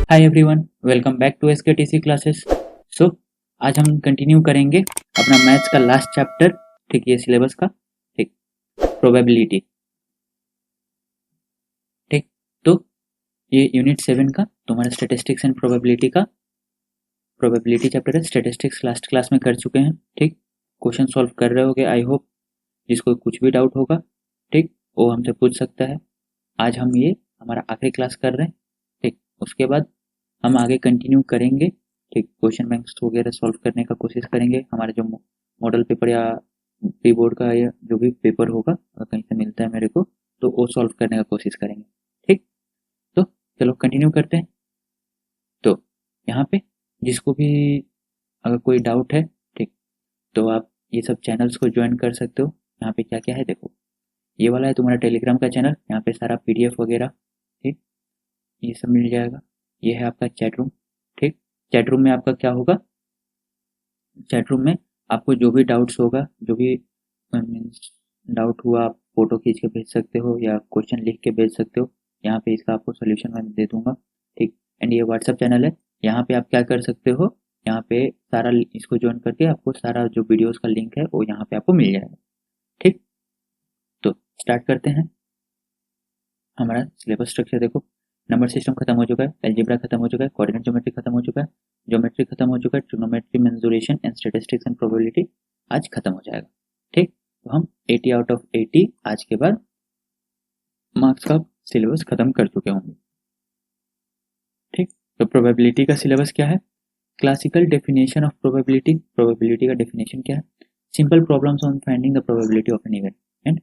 Hi everyone, welcome back to SKTC classes. So आज हम continue करेंगे अपना मैथ्स का लास्ट चैप्टर। ठीक, ये सिलेबस का। ठीक, प्रोबेबिलिटी। ठीक, तो ये यूनिट 7 का तुम्हारा स्टैटिस्टिक्स एंड प्रोबेबिलिटी का प्रोबेबिलिटी चैप्टर है। स्टैटिस्टिक्स लास्ट क्लास में कर चुके हैं। ठीक, क्वेश्चन सॉल्व कर रहे होगे आई होप। जिसको कुछ भी डाउट होगा ठीक, वो हमसे पूछ सकता है। आज हम ये हमारा आखिरी क्लास कर रहे हैं। ठीक, उसके बाद हम आगे कंटिन्यू करेंगे। ठीक, क्वेश्चन बैंक्स वगैरह सॉल्व करने का कोशिश करेंगे। हमारा जो मॉडल पेपर या प्री बोर्ड का या जो भी पेपर होगा अगर कहीं से मिलता है मेरे को, तो वो सॉल्व करने का कोशिश करेंगे। ठीक, तो चलो कंटिन्यू करते हैं। तो यहाँ पे जिसको भी अगर कोई डाउट है ठीक, तो आप ये सब चैनल्स को ज्वाइन कर सकते हो। यहाँ पे क्या क्या है देखो, ये वाला है तुम्हारा टेलीग्राम का चैनल। यहाँ पे सारा पीडीएफ वगैरह ठीक, ये सब मिल जाएगा। ये है आपका चैट रूम। ठीक, चैट रूम में आपका क्या होगा, चैट रूम में आपको जो भी डाउट्स होगा, जो भी मीन्स डाउट हुआ, आप फोटो खींच के भेज सकते हो या क्वेश्चन लिख के भेज सकते हो। यहाँ पे इसका आपको सोल्यूशन मैं दे दूंगा। ठीक, एंड ये व्हाट्सएप चैनल है। यहाँ पे आप क्या कर सकते हो, यहाँ पे सारा इसको ज्वाइन करके आपको सारा जो वीडियोस का लिंक है वो यहाँ पे आपको मिल जाएगा। ठीक, तो स्टार्ट करते हैं। हमारा सिलेबस स्ट्रक्चर देखो, नंबर सिस्टम खत्म हो चुका है, अलजेब्रा खत्म हो चुका है, कोऑर्डिनेट ज्योमेट्री खत्म हो चुका है, ज्योमेट्री खत्म हो चुका है, trigonometry, mensuration and statistics and probability आज खत्म हो जाएगा। ठीक, तो हम 80 आउट ऑफ 80 आज के बाद मार्क्स का सिलेबस खत्म कर चुके होंगे। ठीक, तो प्रोबेबिलिटी का सिलेबस क्या है, classical definition of probability. Probability का डेफिनेशन क्या है, simple problems on finding the probability of an event. And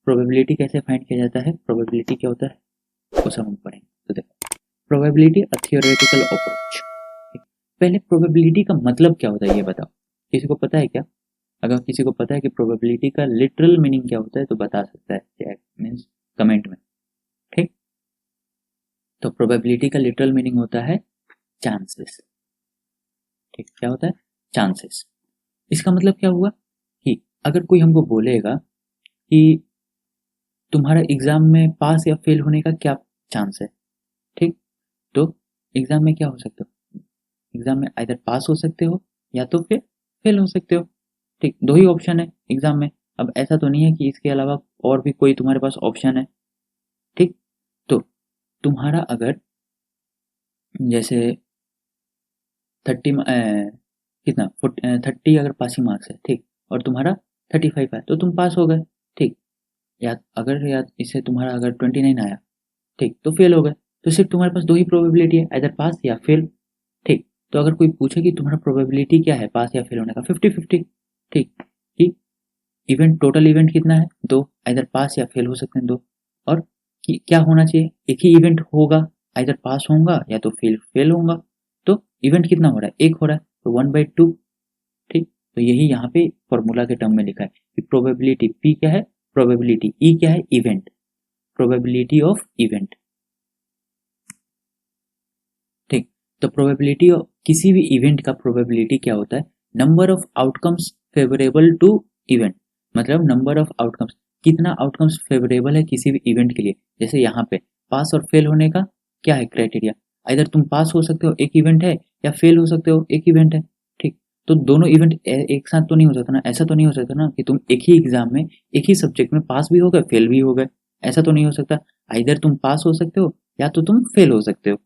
probability कैसे फाइंड किया जाता है, प्रोबेबिलिटी क्या होता है वो सब हम पढ़ेंगे। तो देखो, प्रोबेबिलिटी अ थियोरेटिकल अप्रोच। पहले प्रोबेबिलिटी का मतलब क्या होता है ये बताओ, किसी को पता है क्या? अगर किसी को पता है कि प्रोबेबिलिटी का लिटरल मीनिंग क्या होता है तो बता सकता है, क्या मीन्स कमेंट में। ठीक, तो प्रोबेबिलिटी का लिटरल मीनिंग होता है चांसेस। ठीक, क्या होता है, चांसेस। इसका मतलब क्या हुआ कि अगर कोई हमको बोलेगा कि तुम्हारा एग्जाम में पास या फेल होने का क्या चांस है। ठीक, तो एग्जाम में क्या हो सकता है, एग्जाम में आइदर पास हो सकते हो या तो फिर फेल हो सकते हो। ठीक, दो ही ऑप्शन है एग्जाम में। अब ऐसा तो नहीं है कि इसके अलावा और भी कोई तुम्हारे पास ऑप्शन है। ठीक, तो तुम्हारा अगर जैसे 30 कितना 30 अगर पासिंग मार्क्स है ठीक, और तुम्हारा 35 है तो तुम पास हो गए। ठीक, या इससे तुम्हारा अगर 29 आया ठीक तो फेल हो गए। तो सिर्फ तुम्हारे पास दो ही प्रोबेबिलिटी है, इधर पास या फेल। ठीक, तो अगर कोई पूछे कि तुम्हारा प्रोबेबिलिटी क्या है पास या फेल होने का, 50-50। ठीक, कि इवेंट टोटल इवेंट कितना है, दो, इधर पास या फेल हो सकते हैं दो। और कि क्या होना चाहिए, एक ही इवेंट होगा, इधर पास होगा या तो फेल फेल होगा। तो इवेंट कितना हो रहा है, एक हो रहा है, तो 1/2। ठीक, तो यही यहाँ पे फॉर्मूला के टर्म में लिखा है कि प्रोबेबिलिटी पी क्या है, प्रोबेबिलिटी ई क्या है, इवेंट, प्रोबेबिलिटी ऑफ इवेंट। ठीक, तो प्रोबेबिलिटी ऑफ किसी भी इवेंट का प्रोबेबिलिटी क्या होता है, number of outcomes favourable to event. मतलब नंबर ऑफ आउटकम्स, कितना आउटकम्स फेवरेबल है किसी भी इवेंट के लिए। जैसे यहाँ पे पास और फेल होने का क्या है क्राइटेरिया, इधर तुम पास हो सकते हो एक इवेंट है, या फेल हो सकते हो एक इवेंट है। ठीक, तो दोनों इवेंट एक साथ तो नहीं हो सकता ना, ऐसा तो नहीं हो सकता ना कि तुम एक ही एग्जाम में एक ही सब्जेक्ट में पास भी हो गए फेल भी हो गए, ऐसा तो नहीं हो सकता। इधर तुम पास हो सकते हो या तो तुम फेल हो सकते हो।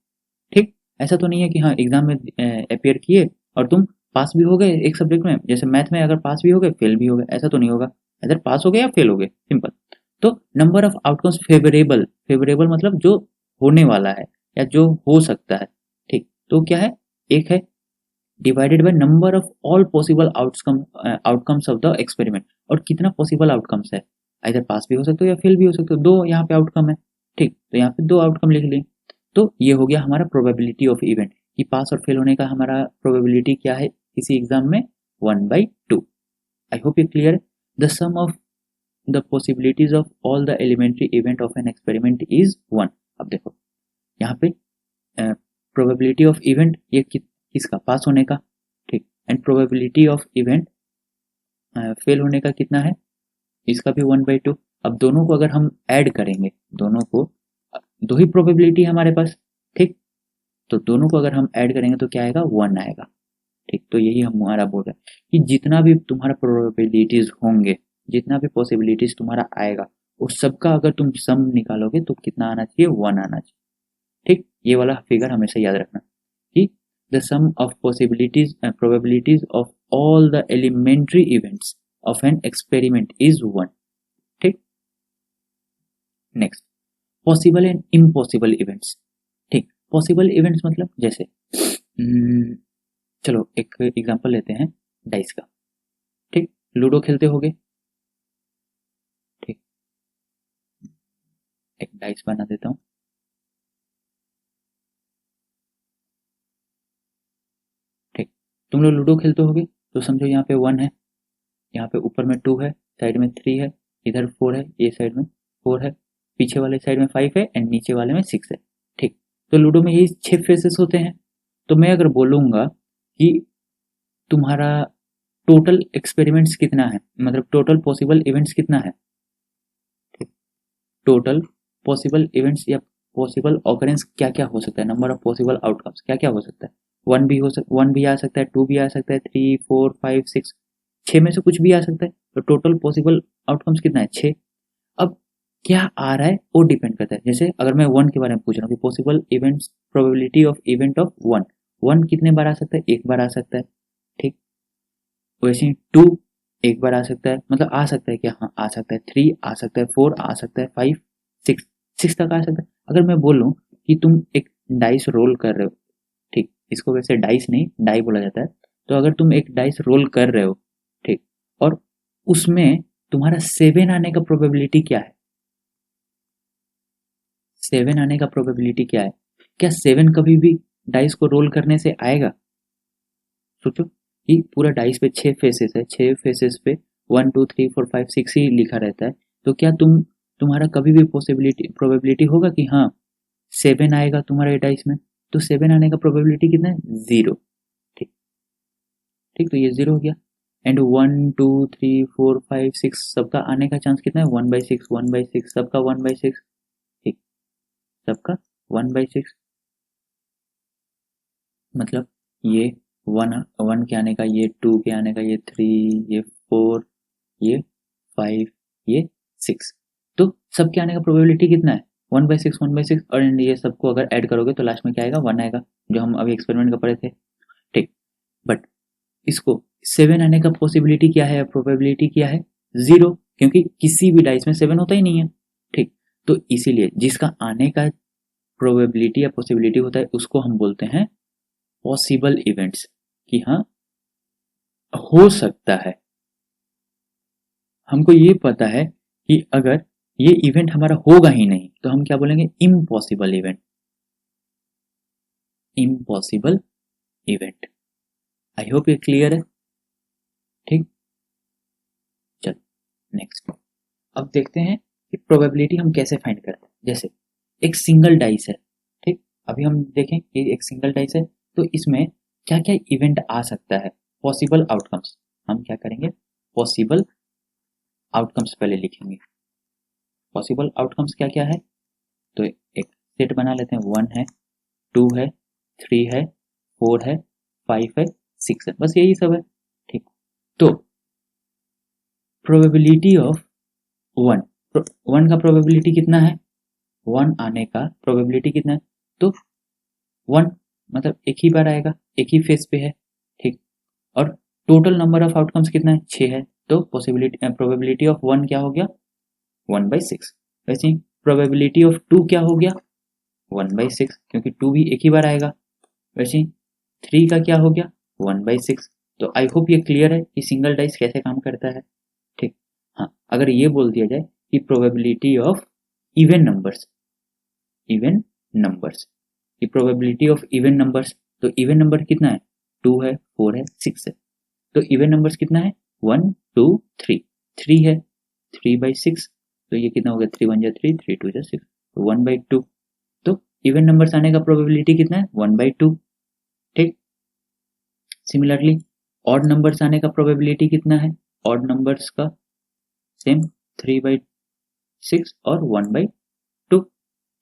ठीक, ऐसा तो नहीं है कि हाँ एग्जाम में अपियर किए और तुम पास भी हो गए एक सब्जेक्ट में, जैसे मैथ में अगर पास भी हो गए फेल भी हो गए, ऐसा तो नहीं होगा। इधर पास हो गए या फेल हो गए, सिंपल। तो number of outcomes favourable, favourable मतलब जो होने वाला है या जो हो सकता है। ठीक, तो क्या है, एक है divided by number of all possible outcomes of the experiment. और कितना पॉसिबल आउटकम्स है, इधर पास भी हो सकते हो या फेल भी हो सकते हो, दो यहाँ पे आउटकम है। ठीक, तो यहाँ पे दो आउटकम लिख लिए। तो ये हो गया हमारा प्रोबेबिलिटी ऑफ इवेंट कि पास और फेल होने का हमारा प्रोबेबिलिटी क्या है किसी एग्जाम में, 1/2। आई होप ये क्लियर है। The sum of the possibilities of all the elementary event of an experiment is 1। अब देखो यहाँ पे प्रोबेबिलिटी ऑफ इवेंट ये किसका, पास होने का। ठीक, and probability of event fail होने का कितना है, इसका भी 1/2। अब दोनों को अगर हम ऐड करेंगे, दोनों को, दो ही प्रोबेबिलिटी है हमारे पास। ठीक, तो दोनों को अगर हम ऐड करेंगे तो क्या आएगा, 1 आएगा। ठीक, तो यही हमारा बोल रहा है कि जितना भी तुम्हारा प्रोबेबिलिटीज होंगे, जितना भी पॉसिबिलिटीज तुम्हारा आएगा, उस सबका अगर तुम सम निकालोगे तो कितना आना चाहिए, 1 आना चाहिए। ठीक, ये वाला फिगर हमेशा याद रखना कि the sum of possibilities probabilities of all the elementary events of an experiment is 1। ठीक, next possible and impossible events. ठीक, पॉसिबल इवेंट्स मतलब जैसे चलो एक एग्जांपल लेते हैं डाइस का। ठीक, लूडो खेलते होगे। ठीक, एक डाइस बना देता हूँ। ठीक, तुम लोग लूडो खेलते होगे तो समझो यहाँ पे 1 है, यहाँ पे ऊपर में 2 है, साइड में 3 है, इधर 4 है, ये साइड में 4 है, पीछे वाले साइड में 5 है एंड नीचे वाले में 6 है। ठीक, तो लूडो में यही 6 फेसेस होते हैं। तो मैं अगर बोलूंगा कि तुम्हारा टोटल एक्सपेरिमेंट्स कितना है, मतलब टोटल पॉसिबल इवेंट्स कितना है, ठीक, टोटल पॉसिबल इवेंट्स या पॉसिबल ऑकरेंस क्या क्या हो सकता है, नंबर ऑफ पॉसिबल आउटकम्स क्या क्या हो सकता है। 1 भी आ सकता है, 2 भी आ सकता है, 3 4 5 6, 6 में से कुछ भी आ सकता है। तो टोटल पॉसिबल आउटकम्स कितना है, 6। अब क्या आ रहा है वो डिपेंड करता है। जैसे अगर मैं 1 के बारे में पूछ रहा हूँ कि possible events probability of event of 1, 1 कितने बार आ सकता है, एक बार आ सकता है। ठीक, वैसे ही 2 एक बार आ सकता है, मतलब आ सकता है क्या, हाँ आ सकता है। 3 आ सकता है, 4 आ सकता है, 5 6, 6 तक आ सकता है। अगर मैं बोलूँ कि तुम एक डाइस रोल कर रहे हो, ठीक, इसको वैसे डाइस नहीं डाई बोला जाता है। तो अगर तुम एक डाइस रोल कर रहे हो, ठीक, और उसमें तुम्हारा 7 आने का प्रोबेबिलिटी क्या है, 7 आने का प्रोबेबिलिटी क्या है, क्या 7 कभी भी डाइस को रोल करने से आएगा। सोचो कि पूरा डाइस पे 6 फेसेस है, 6 फेसेस पे 1 2 3 4 5 6 ही लिखा रहता है। तो क्या तुम्हारा कभी भी पॉसिबिलिटी प्रोबेबिलिटी होगा कि हाँ 7 आएगा तुम्हारे डाइस में। तो 7 आने का प्रोबेबिलिटी कितना है, 0। ठीक, ठीक, तो ये 0 हो गया। एंड 1 2 3 4 5 6 सबका आने का चांस कितना है, 1/6 1/6, सबका 1/6। ठीक, सबका 1/6, मतलब ये 1 के आने का, ये 2 के आने का, ये 3, ये 4, ये 5, ये 6। तो सबके आने का प्रोबेबिलिटी कितना है, 1/6 1/6। और ये सबको अगर ऐड करोगे तो लास्ट में क्या आएगा, 1 आएगा, जो हम अभी एक्सपेरिमेंट कर पढ़े थे। ठीक, बट इसको 7 आने का पॉसिबिलिटी क्या है, प्रोबेबिलिटी क्या है, 0, क्योंकि किसी भी डाइस में 7 होता ही नहीं है। ठीक, तो इसीलिए जिसका आने का प्रोबेबिलिटी या पॉसिबिलिटी होता है उसको हम बोलते हैं पॉसिबल इवेंट्स, कि हाँ हो सकता है। हमको ये पता है कि अगर ये इवेंट हमारा होगा ही नहीं तो हम क्या बोलेंगे, इम्पॉसिबल इवेंट, इम्पॉसिबल इवेंट। आई होप ये क्लियर है। ठीक, चल नेक्स्ट। अब देखते हैं कि प्रोबेबिलिटी हम कैसे फाइंड करते हैं। जैसे एक सिंगल डाइस है, ठीक, अभी हम देखें कि एक सिंगल डाइस है तो इसमें क्या क्या इवेंट आ सकता है, पॉसिबल आउटकम्स। हम क्या करेंगे, पॉसिबल आउटकम्स पहले लिखेंगे। पॉसिबल आउटकम्स क्या क्या है, तो एक सेट बना लेते हैं। 1 है, 2 है, 3 है, 4 है, 5 है, 6 है, बस यही सब है। ठीक, तो प्रोबेबिलिटी ऑफ 1, 1 का प्रोबेबिलिटी कितना है, 1 आने का प्रोबेबिलिटी कितना है, तो 1 मतलब एक ही बार आएगा, एक ही फेस पे है। ठीक, और टोटल नंबर ऑफ आउटकम्स कितना है, 6 है। तो पॉसिबिलिटी प्रोबेबिलिटी ऑफ 1 क्या हो गया, 1/6। वैसे ही प्रोबेबिलिटी ऑफ 2 क्या हो गया, 1/6, क्योंकि 2 भी एक ही बार आएगा। वैसे ही 3 का क्या हो गया, 1/6। तो आई होप ये क्लियर है कि सिंगल डाइस कैसे काम करता है। ठीक, हाँ, अगर ये बोल दिया जाए कि probability of even numbers, even numbers की प्रोबेबिलिटी ऑफ इवन नंबर्स, तो इवन नंबर कितना है, 2 है, 4 है, 6 है। तो इवन नंबर्स कितना है, 1 2 3, 3 है, 3/6। तो ये कितना हो गया, 3 1 3, 3 2 6, 1/2। तो इवन नंबर्स आने का प्रोबेबिलिटी कितना है, 1/2। ठीक, सिमिलरली ऑड नंबर्स आने का प्रोबेबिलिटी कितना है, ऑड नंबर्स का सेम 3/6 और 1/2।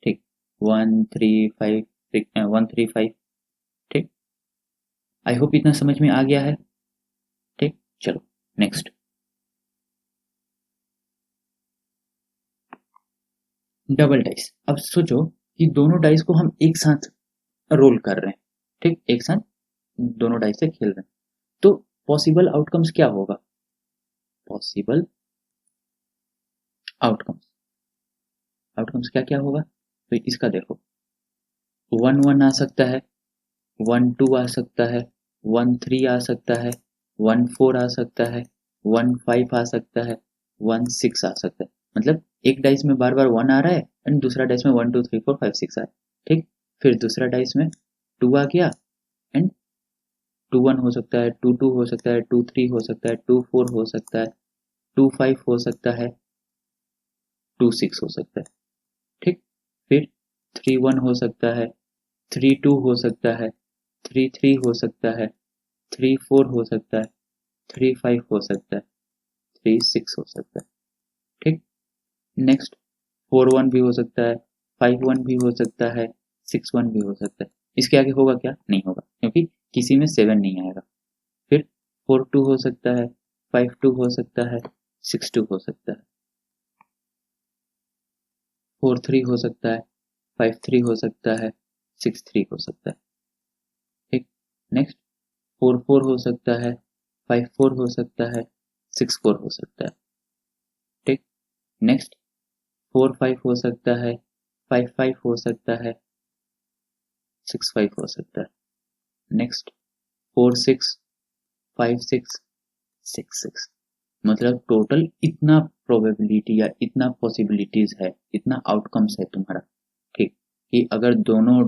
ठीक, 1 3 5 1 3 5 आई होप इतना समझ में आ गया है। ठीक, चलो नेक्स्ट। Double dice. अब सोचो कि दोनों डाइस को हम एक साथ रोल कर रहे हैं, ठीक, एक साथ दोनों डाइस से खेल रहे हैं, तो पॉसिबल आउटकम्स क्या होगा? पॉसिबल आउटकम्स, आउटकम्स क्या क्या होगा? तो इसका देखो, 1 1 आ सकता है, 1 2 आ सकता है, 1 3 आ सकता है, 1 4 आ सकता है, 1 5 आ सकता है, 1 6 आ सकता है। मतलब एक डाइस में बार बार 1 आ रहा है एंड दूसरा डाइस में 1 2 3 4 5 6 आ रहा है, ठीक। फिर दूसरा डाइस में 2 आ गया एंड 2 1 हो सकता है, 2 2 हो सकता है, 2 3 हो सकता है, 2 4 हो सकता है, 2 5 हो सकता है, 2 6 हो सकता है, ठीक। फिर 3 1 हो सकता है, 3 2 हो सकता है, 3 3 हो सकता है, 3 4 हो सकता है, 3 5 हो सकता है, 3 6 हो सकता है, ठीक। नेक्स्ट 4 1 भी हो सकता है, 5 1 भी हो सकता है, 6 1 भी हो सकता है। इसके आगे होगा क्या? नहीं होगा, क्योंकि किसी में 7 नहीं आएगा। फिर 4 2 हो सकता है, 5 2 हो सकता है, 6 2 हो सकता है, 4 3 हो सकता है, 5 3 हो सकता है, 6 3 हो सकता है, ठीक। नेक्स्ट 4 4 हो सकता है, 5 4 हो सकता है, 6 4 हो सकता है, ठीक। नेक्स्ट 4 5 हो सकता है, 5 5 हो सकता है, 6 5 हो सकता है। नेक्स्ट 4 6 5 6 6 6। मतलब टोटल इतना प्रोबेबिलिटी या इतना पॉसिबिलिटीज है, इतना आउटकम्स है तुम्हारा, ठीक, कि अगर दोनों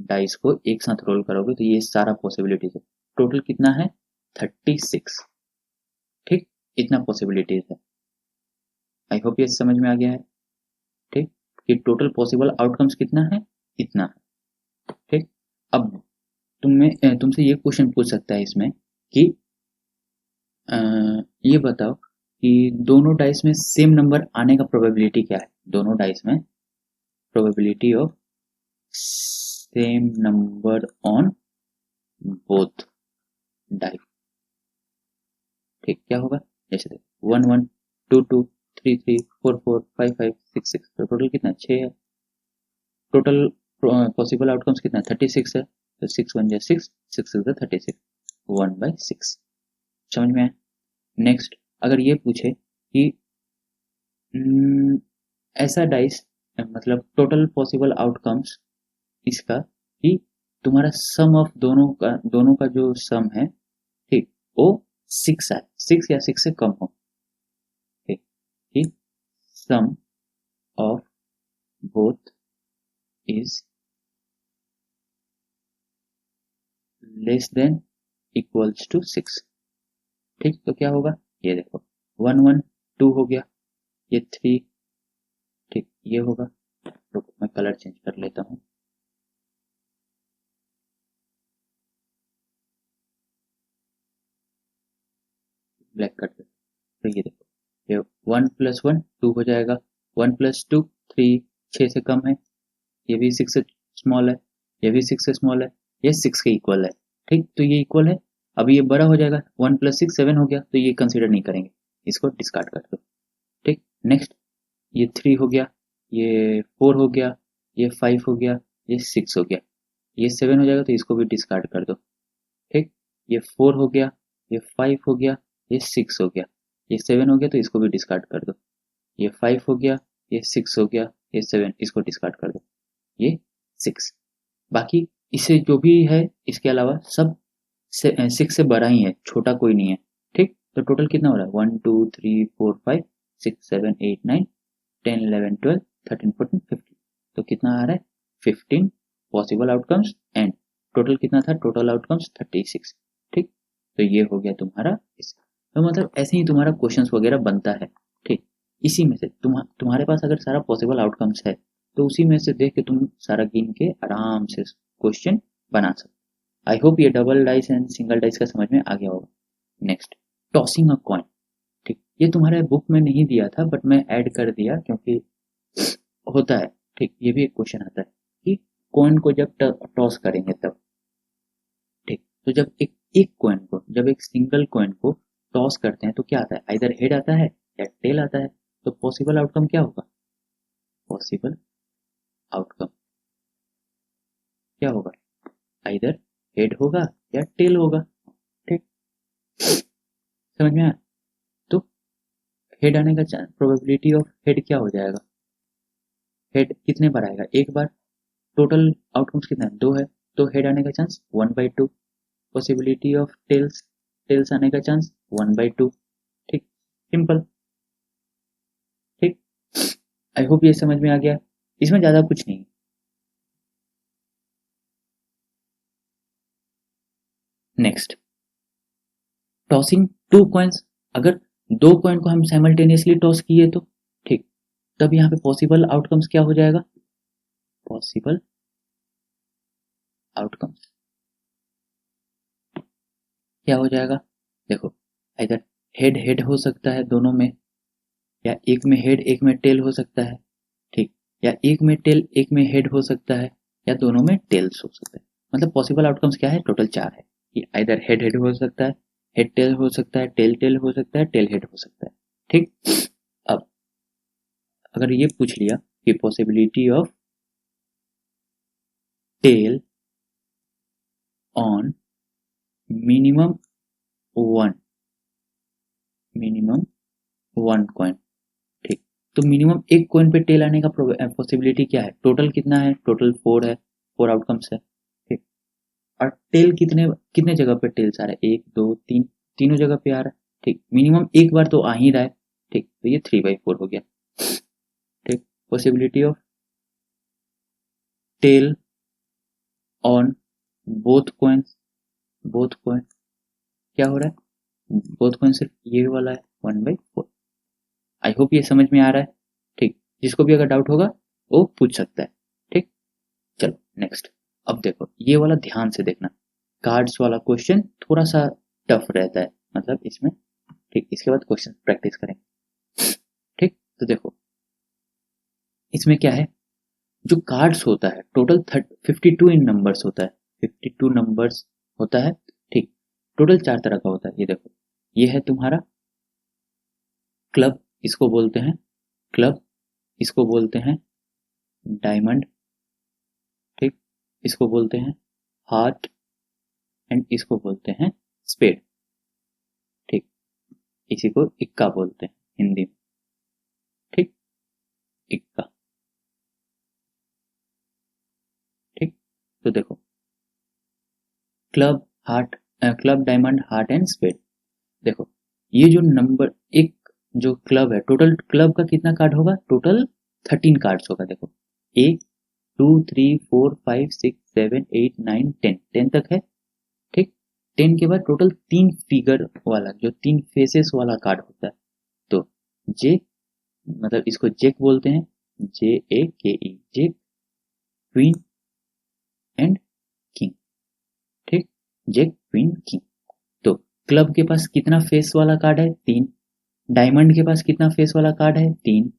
डाइस को एक साथ रोल करोगे तो ये सारा पॉसिबिलिटीज है। टोटल कितना है? 36, ठीक, इतना पॉसिबिलिटीज है। आई होप ये समझ में आ गया है, ठीक, कि टोटल पॉसिबल आउटकम्स कितना है? इतना है, ठीक। अब तुमसे ये क्वेश्चन पूछ सकता है इसमें कि अ, ये बताओ कि दोनों डाइस में सेम नंबर आने का प्रोबेबिलिटी क्या है? दोनों डाइस में probability of same number on both dice, ठीक, क्या होगा? जैसे देखो 1 1 2 2 3 3 4 4 5 5 6 6, तो टोटल कितना? 6 है। टोटल पॉसिबल आउटकम्स कितना है? 36 है। तो 6 1 जा 6, 6 6 36, 1/6। समझ में आया? नेक्स्ट अगर ये पूछे कि ऐसा डाइस, मतलब टोटल पॉसिबल आउटकम्स इसका कि तुम्हारा सम ऑफ दोनों का जो सम है, ठीक, वो 6 आए, 6 या 6 से कम हो, ठीक, कि sum of both is less than equals to 6, ठीक। तो क्या होगा? ये देखो 1 1 2 हो गया, ये 3, ठीक, ये होगा। तो मैं कलर चेंज कर लेता हूँ, ब्लैक कर दे। तो ये देखो, ये 1 + 1 2 हो जाएगा, 1 + 2 3, 6 से कम है, ये भी 6 से स्मॉल है, ये भी 6 से स्मॉल है, ये 6 के इक्वल है, ठीक। तो ये इक्वल है। अब ये बड़ा हो जाएगा, 1 + 6 7 हो गया, तो ये कंसीडर नहीं करेंगे, इसको डिस्कार्ड कर दो, ठीक। नेक्स्ट ये 3 हो गया, ये 4 हो गया, ये 5 हो गया, ये 6 हो गया, ये 7 हो जाएगा, तो इसको भी डिस्कार्ड कर दो, ठीक। ये 4 हो गया, ये 5 हो गया, ये 6 हो गया, ये 7 हो गया, तो इसको भी डिस्कार्ड कर दो। ये 5 हो गया, ये 6 हो गया, ये 7, इसको डिस्कार्ड कर दो, ये 6। बाकी इसे जो भी है इसके अलावा सब 6 से बड़ा ही है, छोटा कोई नहीं है, ठीक। तो टोटल कितना हो रहा है? 1 2 3 4 5 6 7 8 9 10 11 12 13 14 15। तो कितना आ रहा है? 15 पॉसिबल आउटकम्स एंड टोटल कितना था? टोटल आउटकम्स 36, ठीक। तो ये हो गया तुम्हारा इस, तो मतलब ऐसे ही तुम्हारा क्वेश्चंस वगैरह बनता है, ठीक। इसी में से तुम्हारे पास अगर सारा पॉसिबल आउटकम्स है तो उसी में से देख के तुम सारा गिन के आराम से क्वेश्चन बना सकते। आई होप ये double dice and single dice का समझ में आ गया होगा। नेक्स्ट, टॉसिंग अ कॉइन, ठीक। ये तुम्हारे बुक में नहीं दिया था बट मैं ऐड कर दिया क्योंकि होता है, ठीक। ये भी एक क्वेश्चन आता है कि कॉइन को जब टॉस करेंगे तब, ठीक। तो जब एक एक कॉइन को, जब एक सिंगल कॉइन को टॉस करते हैं तो क्या आता है, आइदर हेड आता है या टेल आता है। तो पॉसिबल आउटकम क्या होगा, पॉसिबल आउटकम क्या होगा, आइदर हेड होगा या टेल होगा। ठीक, समझ में आया। तो हेड आने का चांस, प्रोबेबिलिटी ऑफ हेड क्या हो जाएगा, हेड कितने बार आएगा, एक बार। टोटल आउटकम्स कितना है, 2 है, तो हेड आने का chance 1/2। Possibility of tails, tails आने का चांस 1/2। ठीक, सिंपल। ठीक, आई होप ये समझ में आ गया, इसमें ज्यादा कुछ नहीं। Next, tossing 2 coins. अगर 2 कॉइन को हम साइमल्टेनियसली टॉस किए तो ठीक, तब यहाँ पे पॉसिबल आउटकम्स क्या हो जाएगा, पॉसिबल आउटकम्स क्या हो जाएगा, देखो इधर हेड हेड हो सकता है दोनों में, या एक में हेड एक में टेल हो सकता है। ठीक, या एक में टेल एक में हेड हो सकता है, या दोनों में टेल्स हो सकता है। मतलब पॉसिबल आउटकम्स क्या है, टोटल 4 है कि इधर हेड हेड हो सकता है, हेड टेल हो सकता है, टेल टेल हो सकता है, टेल हेड हो सकता है। ठीक, अब अगर ये पूछ लिया कि possibility of tail on minimum one, minimum 1 coin. ठीक, तो मिनिमम एक कॉइन पे टेल आने का पॉसिबिलिटी क्या है, टोटल कितना है, टोटल 4 है, 4 आउटकम्स है। ठीक, और टेल कितने कितने जगह पे टेल्स आ रहा है, 1 2 3, तीनों जगह पे आ रहा है। ठीक, मिनिमम एक बार तो आ ही रहा है। ठीक, तो ये 3/4 हो गया। ठीक, possibility of tail on both coins, both coin क्या हो रहा है, बोथ कॉइन सिर्फ ये वाला है 1/4। आई होप ये समझ में आ रहा है। ठीक, जिसको भी अगर डाउट होगा वो पूछ सकता है। ठीक, चलो नेक्स्ट। अब देखो ये वाला ध्यान से देखना, कार्ड्स वाला क्वेश्चन थोड़ा सा टफ रहता है, मतलब इसमें। ठीक, इसके बाद क्वेश्चन प्रैक्टिस करेंगे। ठीक, तो देखो इसमें क्या है, जो कार्ड्स होता है टोटल 52 इन नंबर्स होता है, 52 नंबर्स होता है। ठीक, टोटल 4 तरह का होता है। ये देखो, ये है तुम्हारा क्लब, इसको बोलते हैं क्लब, इसको बोलते हैं डायमंड। ठीक, इसको बोलते हैं हार्ट, एंड इसको बोलते हैं स्पेड। ठीक, इसी को इक्का बोलते हैं हिंदी में। ठीक, इक्का। ठीक, तो देखो club, heart, club diamond heart and spade. देखो ये जो नंबर एक जो क्लब है, टोटल क्लब का कितना कार्ड होगा, टोटल 13 कार्ड्स होगा। देखो 1 2 3 4 5 6 7 8 9 10 तक है। ठीक, 10 के बाद टोटल 3 फिगर वाला, जो 3 फेसेस वाला कार्ड होता है। तो जे, मतलब इसको जेक बोलते हैं, JAKE, Jake, queen and king. ठीक, जेक क्वीन किंग। तो क्लब के पास कितना फेस वाला कार्ड है, 3। डायमंड के पास कितना फेस वाला कार्ड है, 3।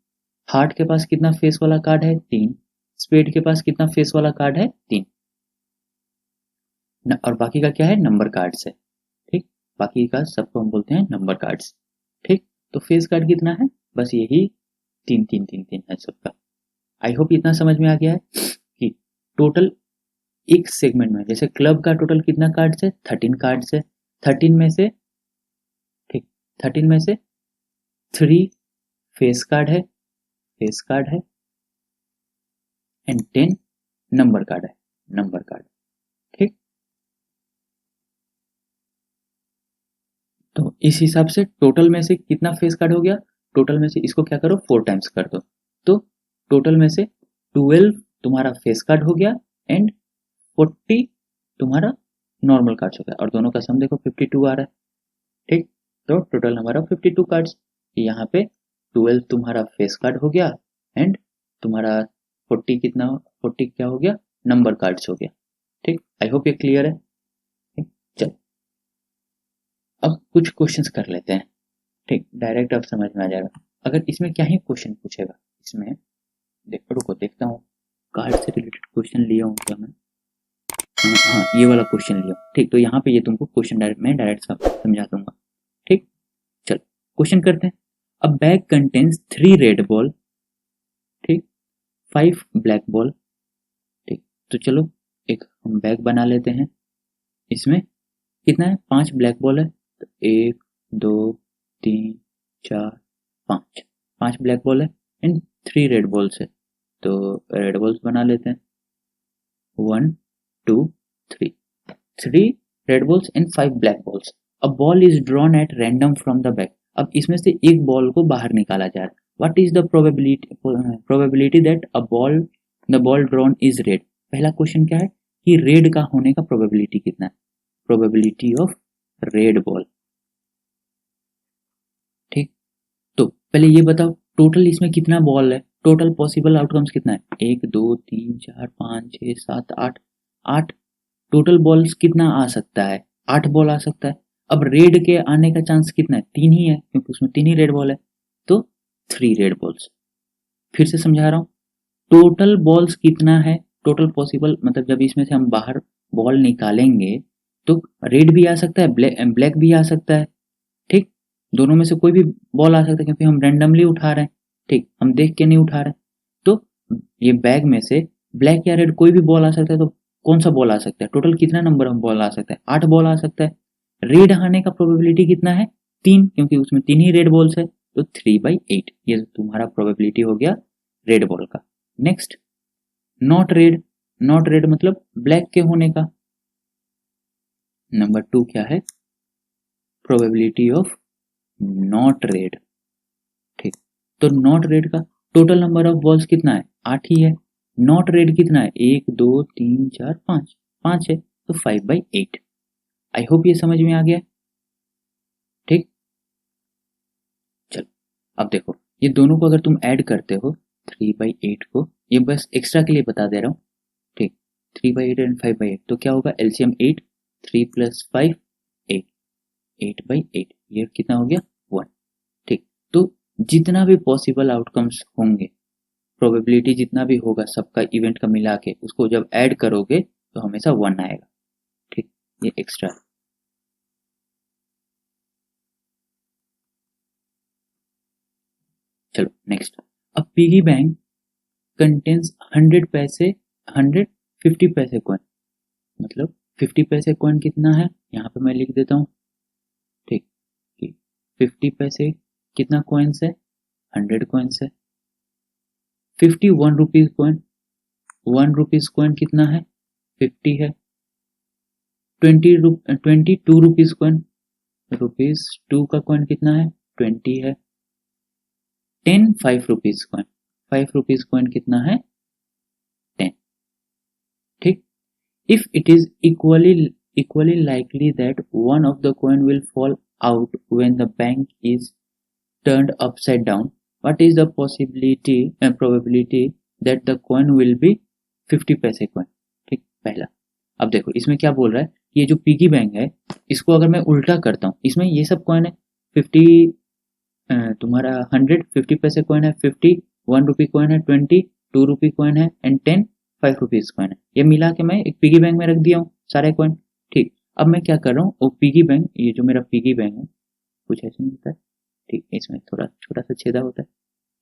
हार्ट के पास कितना फेस वाला कार्ड है, 3। स्पेड के पास कितना फेस वाला कार्ड है, 3। और बाकी का क्या है, नंबर कार्ड्स है। ठीक, बाकी का सबको हम बोलते हैं नंबर कार्ड्स। ठीक, तो फेस कार्ड कितना है, बस यही 3 3 3 3 है सबका। आई होप इतना समझ में आ गया है कि टोटल एक सेगमेंट में, जैसे क्लब का टोटल कितना कार्ड्स है, 13 कार्ड्स है। 13 में से, ठीक, 13 में से 3 फेस कार्ड है, फेस कार्ड है, एंड 10 नंबर कार्ड है, नंबर कार्ड। ठीक, तो इस हिसाब से टोटल में से कितना फेस कार्ड हो गया, टोटल में से इसको क्या करो 4 टाइम्स कर दो, तो टोटल में से 12 तुम्हारा फेस कार्ड हो गया, एंड 40 तुम्हारा नॉर्मल कार्ड्स हो गया, और दोनों का सम देखो 52 आ रहा है। ठीक, तो टोटल नंबर ऑफ 52 कार्ड्स। यहाँ पे 12 तुम्हारा फेस कार्ड हो गया, एंड तुम्हारा 40 कितना, 40 क्या हो गया, नंबर कार्ड्स हो गया। ठीक, आई होप ये क्लियर है। ठीक, चलो अब कुछ क्वेश्चंस कर लेते हैं। ठीक, डायरेक्ट अब समझ में आ जाएगा। अगर इसमें क्या ही क्वेश्चन पूछेगा, इसमें देखो, रुको देखता हूँ कार्ड से रिलेटेड क्वेश्चन लिया हूँ क्या मैं। हाँ ये वाला क्वेश्चन लिया, ठीक। तो यहाँ पे ये तुमको क्वेश्चन डायरेक्ट समझा दूंगा, ठीक। चल क्वेश्चन करते हैं। अ बैग कंटेन्स 3 रेड बॉल, ठीक, 5 ब्लैक बॉल, ठीक। तो चलो एक हम बैग बना लेते हैं। इसमें कितना है, 5 ब्लैक बॉल है, तो 1 2 3 4 5, 5 ब्लैक बॉल है एंड 3 रेड बॉल्स है। तो रेड बॉल्स बना लेते हैं, 1 2 3, 3 red balls and 5 black balls. A ball is drawn at random from the bag. अब इसमें से एक बॉल को बाहर निकाला जा रहा है। What is the probability that the ball drawn is red. पहला क्वेश्चन क्या है कि रेड का होने का प्रोबेबिलिटी कितना है, प्रोबेबिलिटी ऑफ रेड बॉल, ठीक। तो पहले ये बताओ टोटल इसमें कितना बॉल है, टोटल पॉसिबल आउटकम्स कितना है, 1 2 3 4 5 6 7 8, 8 टोटल बॉल्स कितना आ सकता है, 8 बॉल आ सकता है। अब रेड के आने का चांस कितना है, 3 ही है, क्योंकि उसमें 3 ही रेड बॉल है, तो 3 रेड बॉल्स। फिर से समझा रहा हूँ, टोटल बॉल्स कितना है, टोटल पॉसिबल मतलब जब इसमें से हम बाहर बॉल निकालेंगे तो रेड भी आ सकता है, ब्लैक भी आ सकता है, ठीक। दोनों में से कोई भी बॉल आ सकता है, क्योंकि हम रैंडमली उठा रहे हैं, ठीक, हम देख के नहीं उठा रहे हैं। तो ये बैग में से ब्लैक या रेड कोई भी बॉल आ सकता है, तो कौन सा बॉल आ सकता है, टोटल कितना नंबर ऑफ बॉल आ सकता है, 8 बॉल आ सकता है। रेड आने का प्रोबेबिलिटी कितना है, 3, क्योंकि उसमें 3 ही रेड बॉल्स है, तो 3/8 ये तुम्हारा प्रोबेबिलिटी हो गया रेड बॉल का। Next not red, not red मतलब ब्लैक के होने का। नंबर 2 क्या है, प्रोबेबिलिटी ऑफ नॉट रेड, ठीक। तो नॉट रेड का टोटल नंबर ऑफ बॉल्स कितना है, 8 ही है। नॉट रेड कितना है, 1 2 3 4 5, 5 है, तो 5/8। आई होप ये समझ में आ गया, ठीक। चलो अब देखो ये दोनों को अगर तुम ऐड करते हो 3/8 को, ये बस एक्स्ट्रा के लिए बता दे रहा हूँ, ठीक। 3/8 एंड 5/8 तो क्या होगा, एलसीएम 8, 3 + 5 8, 8/8 ये कितना हो गया 1, ठीक। तो जितना भी पॉसिबल आउटकम्स होंगे, प्रोबेबिलिटी जितना भी होगा सबका इवेंट का मिला के, उसको जब ऐड करोगे तो हमेशा 1 आएगा, ठीक। ये एक्स्ट्रा है। चलो नेक्स्ट, अब पिगी बैंक कंटेन्स 100 पैसे, 100 50 पैसे कॉइन, मतलब 50 पैसे कॉइन कितना है, यहाँ पे मैं लिख देता हूँ, ठीक। 50 पैसे कितना कॉइन्स है, 100 कॉइन्स है। 51 रुपीज कॉइन, 1 रुपीज कॉइन कितना है, 50 है। 22 रुपीज कॉइन, रुपीज 2 का कॉइन कितना है, 20 है। 10 5 रुपीज कॉइन, 5 रुपीज कॉइन कितना है, 10, ठीक। If it is equally likely that one of the coin will fall out when the bank is turned upside down, what is the probability that the coin will be 50 पैसे coin, ठीक। पहला, अब देखो इसमें क्या बोल रहा है, ये जो पिगी बैंक है इसको अगर मैं उल्टा करता हूँ, इसमें ये सब कॉइन है, 50 तुम्हारा 100 50 पैसे कॉइन है, 50 1 रुपी कॉइन है, 20 2 रुपी कॉइन है एंड 10 5 रुपीज कॉइन है। ये मिला के मैं एक पिगी बैंक में रख दिया हूँ सारे कॉइन, ठीक। अब मैं क्या कर रहा हूँ, वो पिगी बैंक, ये जो मेरा पिगी बैंक है कुछ ऐसे नहीं होता है, ठीक, इसमें थोड़ा छोटा सा छेदा होता है,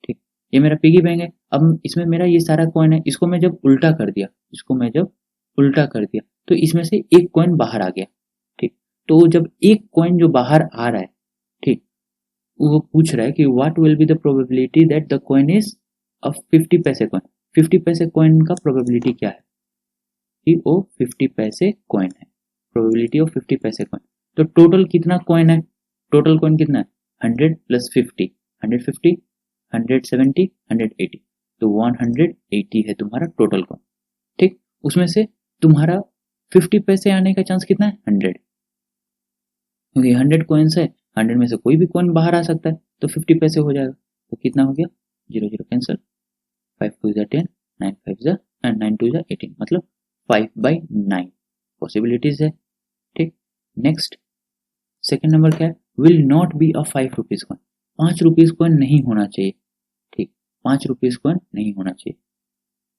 ठीक। ये मेरा पिगी बैंक है, अब इसमें मेरा ये सारा कॉइन है, इसको मैं जब उल्टा कर दिया, इसको मैं जब उल्टा कर दिया तो इसमें से एक कॉइन बाहर आ गया, ठीक। तो जब एक कॉइन जो बाहर आ रहा है, ठीक, वो पूछ रहा है कि what will be the probability that the coin is of 50 पैसे कॉइन। 50 पैसे कॉइन का प्रोबेबिलिटी क्या है कि वो 50 पैसे कॉइन है, प्रोबेबिलिटी ऑफ 50 पैसे कॉइन। तो टोटल कितना कॉइन है, टोटल कॉइन कितना है, 100 + 50, 150 170 180, तो 180 है तुम्हारा टोटल कॉइन, ठीक। उसमें से तुम्हारा 50 पैसे आने का चांस कितना है, 100, क्योंकि 100 कॉइन्स है, 100 में से कोई भी कॉइन बाहर आ सकता है, तो 50 पैसे हो जाएगा। तो कितना हो गया, 0 0 कैंसिल, 5 2 10, 9 5 9 2 18, मतलब 5/9 पॉसिबिलिटीज है, ठीक। नेक्स्ट सेकेंड नंबर क्या है, will not be a 5 rupees coin, 5 rupees coin नहीं होना चाहिए, ठीक, 5 रुपीज कॉइन नहीं होना चाहिए।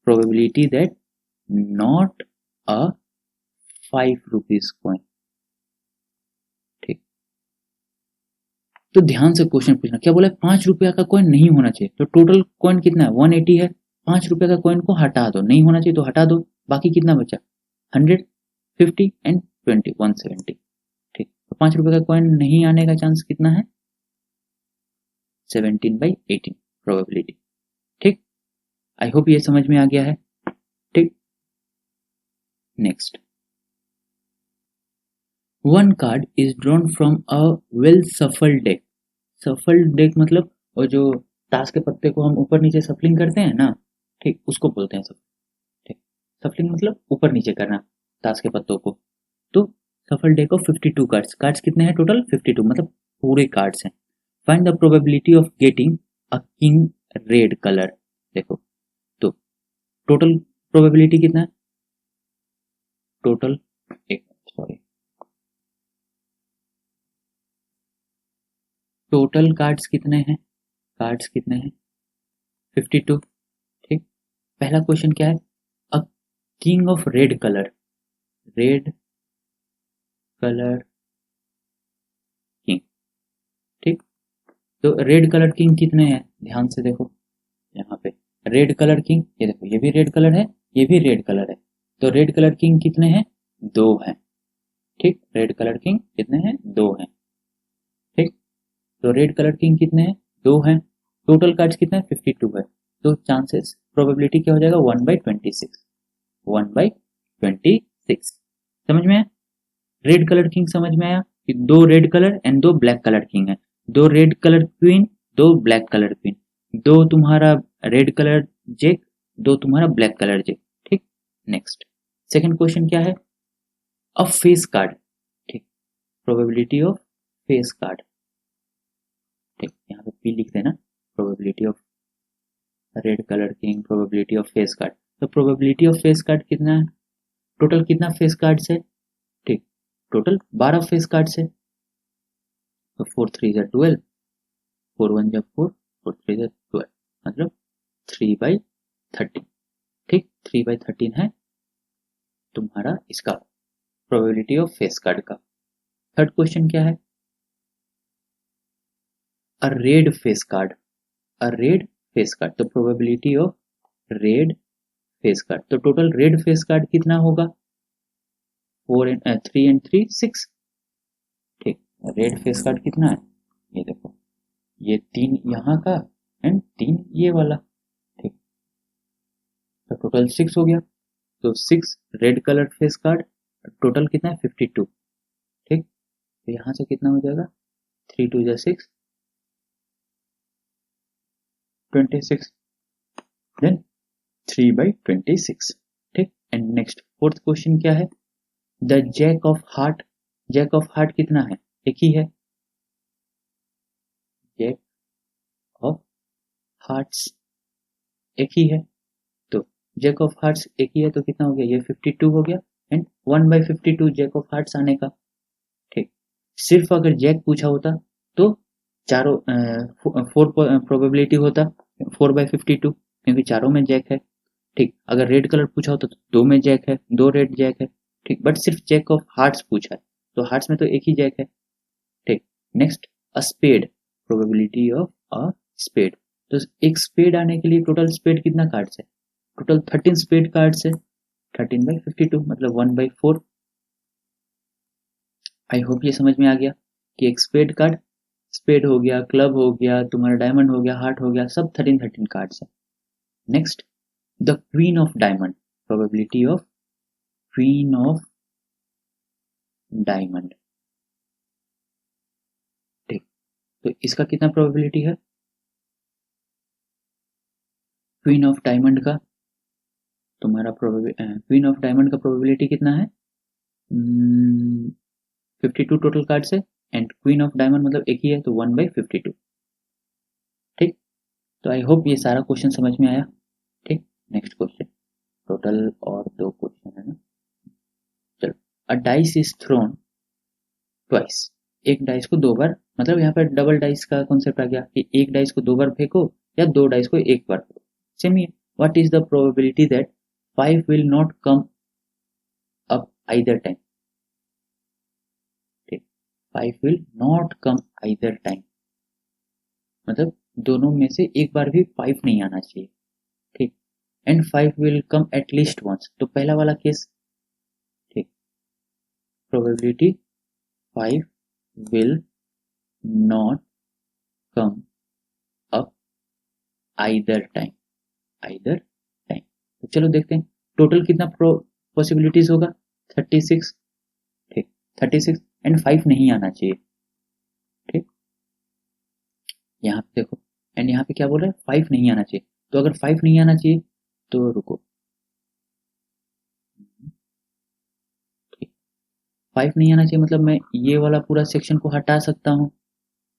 Probability that not a ₹5 coin. ठीक, तो ध्यान से क्वेश्चन पूछना। क्या बोला है? ₹5 का कॉइन नहीं होना चाहिए। तो टोटल कॉइन कितना है? 180 है। ₹5 का कॉइन को हटा दो, नहीं होना चाहिए तो हटा दो। बाकी कितना बचा? 100, 50 एंड 20, 170। ठीक, तो ₹5 का कॉइन नहीं आने का चांस कितना है? 17/18 प्रोबेबिलिटी। ठीक, आई होप ये समझ में आ गया है। ठीक, next, one card is drawn from a well shuffled deck. Shuffled deck मतलब वो जो ताश के पत्ते को हम ऊपर नीचे सफलिंग करते हैं ना, ठीक, उसको बोलते हैं सफलिंग। ठीक, सफलिंग मतलब ऊपर नीचे करना ताश के पत्तों को। तो सफल डेक ऑफ 52 कार्ड्स। कार्ड्स कितने हैं टोटल? 52, मतलब पूरे कार्ड्स हैं। Find the probability of getting a king red colour. देखो, तो टोटल प्रोबेबिलिटी कितना है? टोटल, एक सॉरी, टोटल कार्ड्स कितने हैं? कार्ड्स कितने हैं? 52। ठीक, पहला क्वेश्चन क्या है? A king of red colour, red colour king. ठीक, तो रेड कलर किंग कितने हैं? ध्यान से देखो, यहाँ पे रेड कलर किंग, ये देखो, ये भी रेड कलर है, ये भी रेड कलर है। तो रेड कलर किंग कितने हैं? 2 हैं। ठीक, रेड कलर किंग कितने हैं? 2 हैं। ठीक, तो रेड कलर किंग कितने हैं? 2 हैं। टोटल कार्ड्स कितने हैं? 52 है। तो चांसेस, प्रोबेबिलिटी क्या हो जाएगा? 1/26। 1/26 समझ में आया? रेड कलर किंग समझ में आया कि 2 red colour and 2 black colour king है। 2 red colour queen, 2 black colour queen, 2 तुम्हारा रेड कलर जेक, 2 तुम्हारा ब्लैक कलर जेक। ठीक, नेक्स्ट, सेकंड क्वेश्चन क्या है? अ फेस कार्ड। ठीक, प्रोबेबिलिटी ऑफ फेस कार्ड। ठीक, यहाँ पे पी लिख देना, probability of red colour king, probability of face card. तो प्रोबेबिलिटी ऑफ फेस कार्ड कितना है? टोटल कितना फेस कार्ड्स है? ठीक, टोटल 12 फेस कार्ड्स है। तो 4 3 जा 12, 4 1 जा 4, 4 3 जा 12, मतलब 3/13। ठीक, 3/13 है तुम्हारा इसका प्रोबेबिलिटी ऑफ फेस कार्ड का। थर्ड क्वेश्चन क्या है? अ रेड फेस कार्ड, अ रेड फेस कार्ड, तो probability of red face card. तो टोटल रेड फेस कार्ड कितना होगा? 3 एंड 3 6। ठीक, रेड फेस कार्ड कितना है? ये देखो, ये 3 यहाँ का एंड 3 ये वाला। ठीक, तो टोटल 6 हो गया। तो 6 red colour face card, total कितना है? 52। ठीक, तो यहाँ से कितना हो जाएगा? 3 2 जा 6, 26, देन 3/26। ठीक, एंड नेक्स्ट फोर्थ क्वेश्चन क्या है? The jack of heart. Jack of heart कितना है? एक ही है, जैक ऑफ हार्ट्स एक ही है। तो जैक ऑफ हार्ट्स एक ही है, तो कितना हो गया? ये 52 हो गया एंड 1/52 जैक ऑफ हार्ट्स आने का। ठीक, सिर्फ अगर जैक पूछा होता तो चारों 4 प्रोबेबिलिटी होता, 4/52, क्योंकि चारों में जैक है। ठीक, अगर रेड कलर पूछा होता तो 2 में जैक है, 2 रेड जैक है। ठीक, बट सिर्फ जैक ऑफ हार्ट्स पूछा है, तो हार्ट्स में तो एक ही जैक है। ठीक, next, a spade, probability of a spade. तो एक स्पेड आने के लिए टोटल स्पेड कितना कार्ड्स है? टोटल 13 स्पेड कार्ड्स है। 13/52 मतलब 1/4। आई होप ये समझ में आ गया कि एक स्पेड कार्ड, स्पेड हो गया, क्लब हो गया, तुम्हारा डायमंड हो गया, हार्ट हो गया, सब 13 कार्ड्स है। Next, the queen of diamond, probability of queen of diamond. ठीक, तो इसका कितना प्रोबेबिलिटी है? क्वीन ऑफ डायमंड का, तुम्हारा क्वीन ऑफ डायमंड का प्रोबेबिलिटी कितना है? 52 टोटल कार्ड्स है एंड क्वीन ऑफ डायमंड मतलब एक ही है, तो 1/52। ठीक, तो आई होप ये सारा क्वेश्चन समझ में आया। ठीक, नेक्स्ट क्वेश्चन, टोटल और 2 क्वेश्चन है ना। चलो, अ डाइस इज थ्रोन ट्वाइस। एक डाइस को 2 बार, मतलब यहाँ पर डबल डाइस का कॉन्सेप्ट आ गया कि एक डाइस को 2 बार फेंको या 2 डाइस को एक बार फेंको। Same he, what is the probability that 5 will not come up either time. 5 will not come either time, मतलब दोनों में से एक बार भी 5 नहीं आना चाहिए, ठीक। And 5 will come at least once, तो पहला वाला केस, ठीक। Probability 5 will not come up either time, either time। तो चलो देखते हैं टोटल कितना पॉसिबिलिटीज होगा, 36, ठीक। 36 एंड 5 नहीं आना चाहिए, ठीक। यहाँ पे देखो, एंड यहाँ पे क्या बोल रहा है, 5 नहीं आना चाहिए। तो अगर 5 नहीं आना चाहिए तो रुको, ठीक। 5 नहीं आना चाहिए मतलब मैं ये वाला पूरा सेक्शन को हटा सकता हूँ,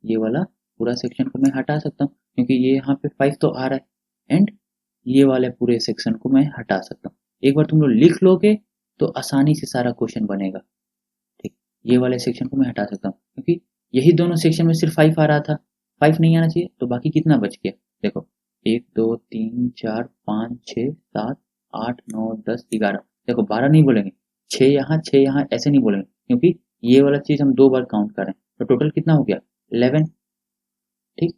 ये वाला पूरा सेक्शन को मैं हटा सकता हूँ, क्योंकि ये यहाँ पे 5 तो आ रहा है, एंड ये वाले पूरे सेक्शन को मैं हटा सकता हूँ। एक बार तुम लोग लिख लोगे तो आसानी से सारा क्वेश्चन बनेगा, ठीक। ये वाले सेक्शन को मैं हटा सकता हूँ, क्योंकि यही दोनों सेक्शन में सिर्फ 5 आ रहा था, 5 नहीं आना चाहिए, तो बाकी कितना बच गया, देखो 1 2 3 4 5 6 7 8 9 10 11, देखो 12 नहीं बोलेंगे, 6 यहाँ 6 यहाँ ऐसे नहीं बोलेंगे, क्योंकि ये वाला चीज हम 2 बार काउंट कर रहे हैं। तो टोटल कितना हो गया, 11, ठीक।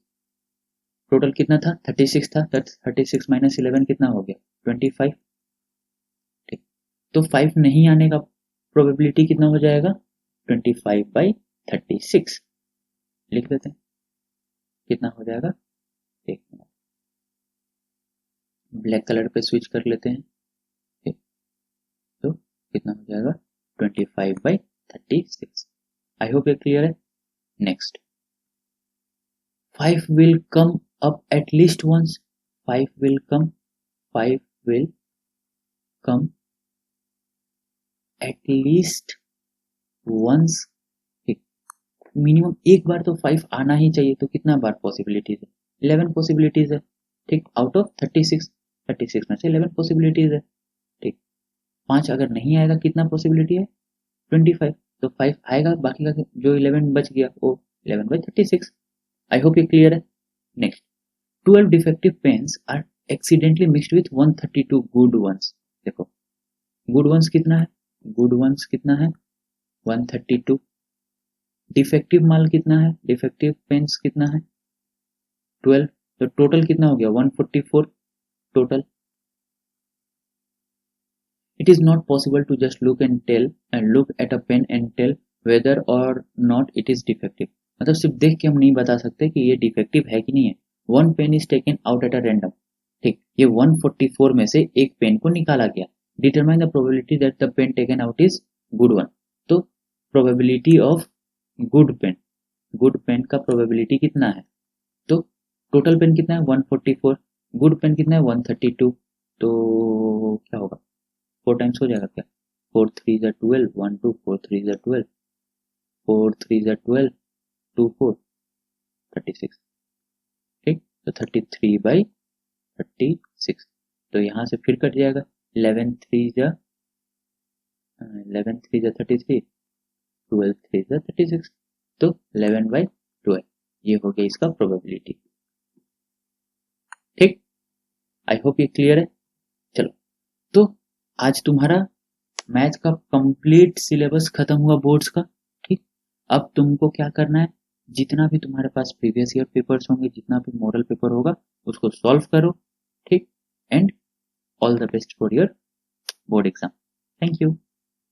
टोटल कितना था, 36 था, 36 माइनस 11 कितना हो गया, 25, ठीक। तो 5 नहीं आने का प्रोबेबिलिटी कितना हो जाएगा, 25/36 लिख देते हैं, कितना हो जाएगा, एक मिनट, ब्लैक कलर पे स्विच कर लेते हैं, ठीक। तो कितना हो जाएगा, 25/36। आई होप ये क्लियर है। Next, 5 will come up at least once, 5 will come, 5 will come at least once, ठीक। मिनिमम एक बार तो 5 आना ही चाहिए, तो कितना बार पॉसिबिलिटीज है, 11 पॉसिबिलिटीज है, ठीक। आउट ऑफ 36, 36 में से 11 पॉसिबिलिटीज है, ठीक। 5 अगर नहीं आएगा कितना पॉसिबिलिटी है, 25, तो 5 आएगा, बाकी का जो 11 बच गया वो 11/36। आई होप ये क्लियर है। Next, 12 defective pens are accidentally mixed with 132 good ones. देखो गुड वंस कितना है, गुड वंस कितना है, 132। डिफेक्टिव माल कितना है, डिफेक्टिव पेन्स कितना है, 12। तो टोटल कितना हो गया, 144 total. It is not possible to just look at a pen and tell whether or not it is defective। मतलब सिर्फ देख के हम नहीं बता सकते कि ये डिफेक्टिव है कि नहीं है। One pen is taken out at a random, ठीक। ये 144 में से एक पेन को निकाला गया। Determine the probability that the pen taken out is good one. तो प्रोबेबिलिटी ऑफ गुड पेन का प्रोबेबिलिटी कितना है, तो टोटल पेन कितना है 144, गुड पेन कितना है 132, तो क्या होगा, 4 टाइम्स हो जाएगा क्या, 4 3 ज़ा 12, 1 2 4 3 ज़ा 12, 4 3 ज़ा 12, 2 4 36, ठीक। तो 33/36, तो यहाँ से फिर कट जाएगा, 11 3 ज़ा 33, 12 3 ज़ा 36, तो 11/12 ये हो गया इसका प्रोबेबिलिटी, ठीक। आई होप ये क्लियर है। चलो, तो आज तुम्हारा मैथ का कंप्लीट सिलेबस खत्म हुआ बोर्ड्स का, ठीक। अब तुमको क्या करना है, जितना भी तुम्हारे पास प्रीवियस ईयर पेपर्स होंगे, जितना भी मॉडल पेपर होगा उसको सॉल्व करो, ठीक। And all the best for your board exam. Thank you.